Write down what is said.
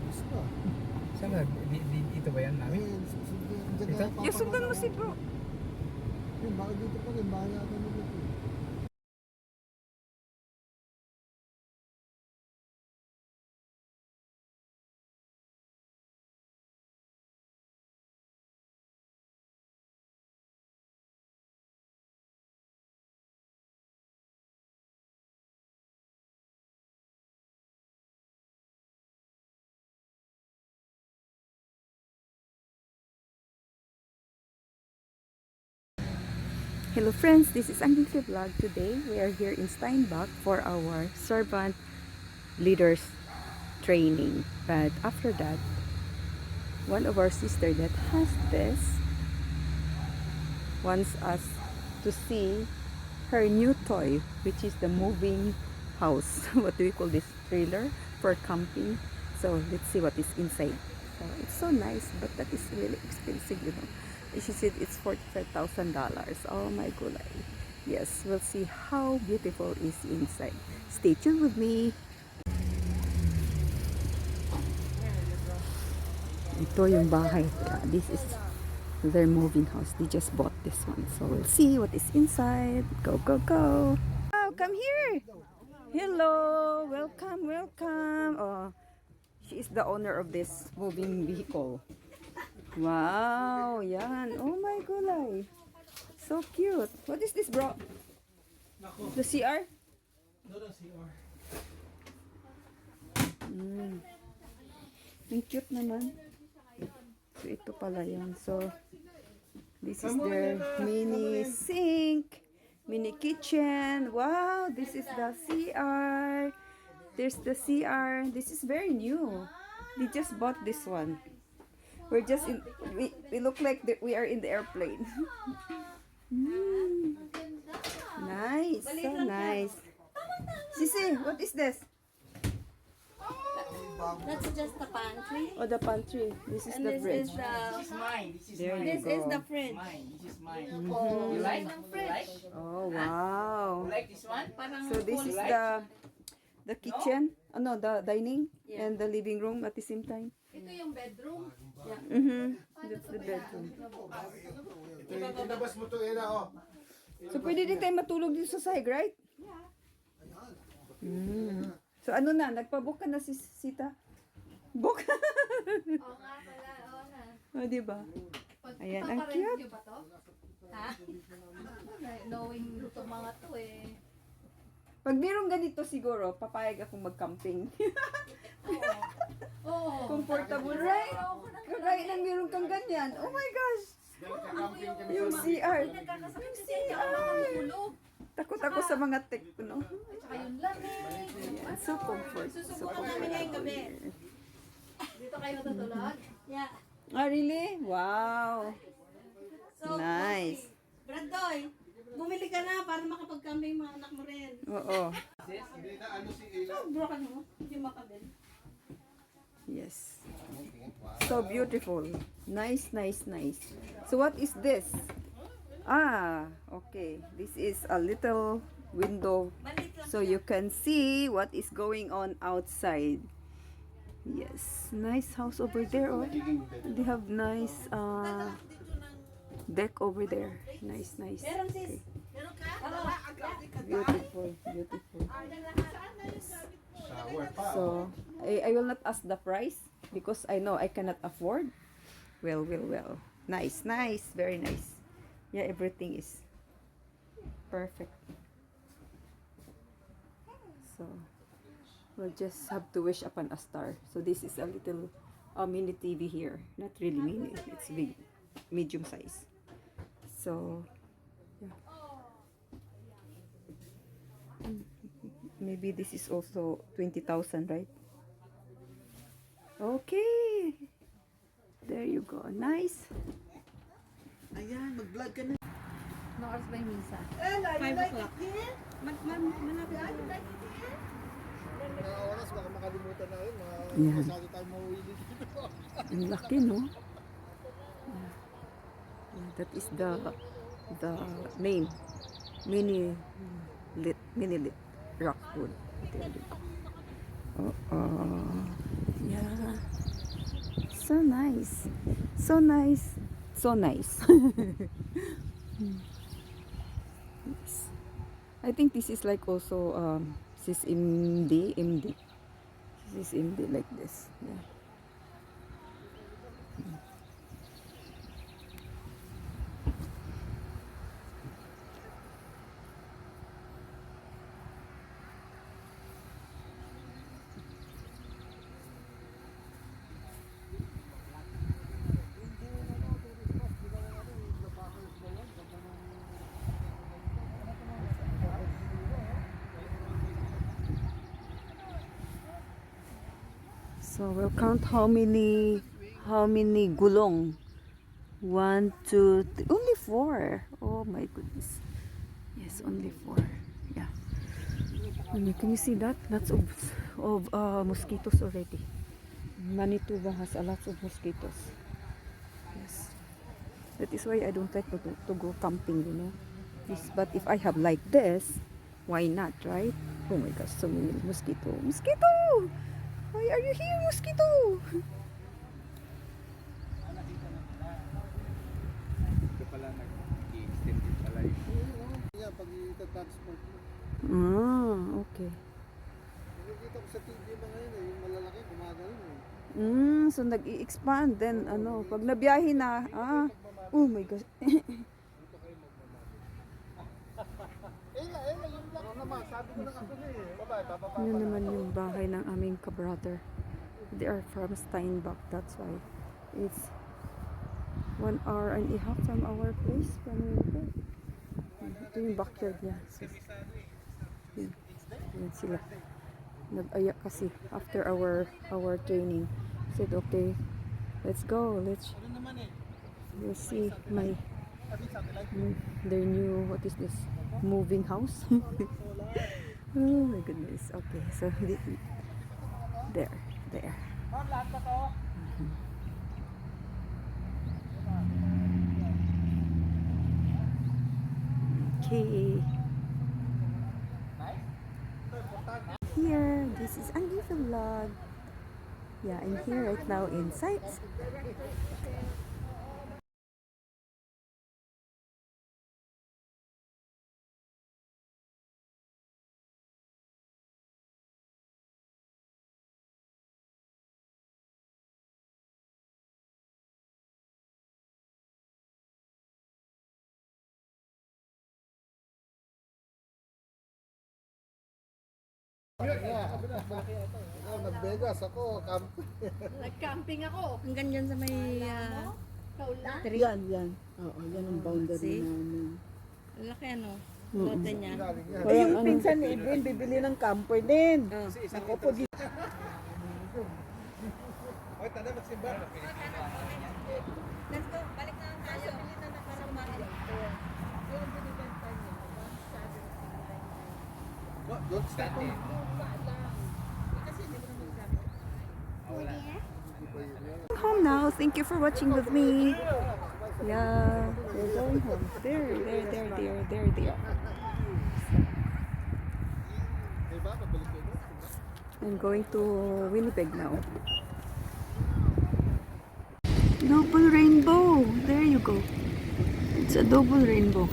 Gusto. Saan na? Dito ba yan namin? Ito? Yung sundan mo si bro. Yun, baka dito pa rin. Baka yata nito. Hello friends, this is Angling Vlog. Today we are here in Steinbach for our servant leaders training. But after that, one of our sister that has this wants us to see her new toy, which is the moving house. What do we call this? Trailer for camping. So let's see what is inside. So it's so nice, but that is really expensive, you know. She said it's $45,000. Oh my god. Yes, we'll see how beautiful is inside. Stay tuned with me. Ito yung bahay. This is their moving house. They just bought this one. So we'll see what is inside. Go, go, go. Oh, come here. Hello. Welcome, welcome. Oh, she is the owner of this moving vehicle. Wow, yan. Oh my gulay. So cute. What is this, bro? The CR? No, the CR. Ang cute naman. So, ito pala yan. So, this is their mini sink, mini kitchen. Wow, this is the CR. There's the CR. This is very new. They just bought this one. We're just in, we look like we are in the airplane. Nice, so nice. Sisi, what is this? That's just the pantry. Oh, the pantry. This is And the this fridge. is the This is mine. This is There mine. you this is go. the fridge. Mine. This is mine. Oh, You like? fridge. Oh, wow. You like this one? Parang So this is the kitchen, oh no, the dining and the living room at the same time. ito yung bedroom. That's the bedroom. Ito, tinabas mo ito, Ella, oh. So pwede din tayo matulog dito sa side, right? So ano na, nagpabook ka na si Sita? Book? Oo nga pala, oo nga. Oh, di ba? Ayan, ang Paparent cute. nyo ba to? Ha? Knowing to mga to eh. Pag mayroong ganito siguro, papayag akong mag-camping. Oo. Comfortable, right? Kagaya lang meron kang ganyan. Oh my gosh! Yung CR. Nagkakasakit kasi siya ako matulog. Takot ako sa mga tech, no? Tsaka yung lamig. So comfort. So Susubukan namin ngayong gabi. comfortable. Dito kayo matutulog? Yeah. Ah, really? Wow. So, Nice. Brandoy, bumili ka na para makapag-camping mga anak mo rin. Oo. Hindi na ano si Ella. Broken mo, hindi makabili. Yes. So beautiful. Nice, nice, nice. So what is this? Ah, okay. This is a little window Maliit lang. so you can see what is going on outside. Yes. Nice house over there. Oh. They have nice deck over there. Nice, nice. Meron sis. Okay. Meron ka? Beautiful, beautiful. Shower pa. So, I will not ask the price because I know I cannot afford. Well. Nice, nice. Very nice. Yeah, everything is perfect. So, we'll just have to wish upon a star. So, this is a little mini TV here. Not really mini. It's big. Medium size. So, yeah. Maybe this is also 20,000, right? Okay. There you go. Nice. Ayan, mag-vlog ka na. No oras ba yung misa? 5 o'clock. Malapit na. Mga oras, baka makalimutan na yun. Yan. Masali tayo mauwi dito. Ang laki, no? Yeah. Yeah, that is the name. Mini lit rockwood. There you go. Yeah. So nice. So nice. So nice. Yes. I think this is like also this is MD. This is MD like this. Yeah. So we'll count how many gulong. 1, 2, only 4. Oh my goodness. Yes, only 4. Yeah. And can you see that? Lots of mosquitoes already. Manitoba has a lot of mosquitoes. Yes. That is why I don't like to go camping, you know. But if I have like this, why not, right? Oh my gosh, so many mosquito. Mosquito! Why are you here, mosquito? Ito pala nag-i-extend din pala yun. Yan, pag ita-transport mo. Ah, okay. Nakikita ko sa TV mga yun yung malalaki, gumagano So nag-i-expand then ano, pag nabiyahe na, oh my gosh. Yung lang naman, sabi ko lang ako bababa. Yun naman yung bahay ng aming ka-brother. They are from Steinbach, that's why. It's 1 hour and a half from our place, from here. Ito yung backyard niya. So, yun sila. Nag-aya kasi after our training. Said, okay, let's go. Let's see their new, what is this? Moving house. Oh my goodness. Okay, so there. Okay. Here, this is Andy Vlog. Yeah, I'm here right now in sites. Nag-Vegas ako, camp. Nag-camping ako. Ang ganyan sa may Kaulan. yan. Oo, yan ang boundary See? namin. Ang laki ano. Lote niya. Eh, yung pinsan ni Edwin, bibili ng camper din. Ako po dito. Oy, tanda magsimba. Let's go. Balik na lang tayo. Para kumain. Don't start it. Home now. Thank you for watching with me. Yeah, we're going home. There. I'm going to Winnipeg now. Double rainbow. There you go. It's a double rainbow.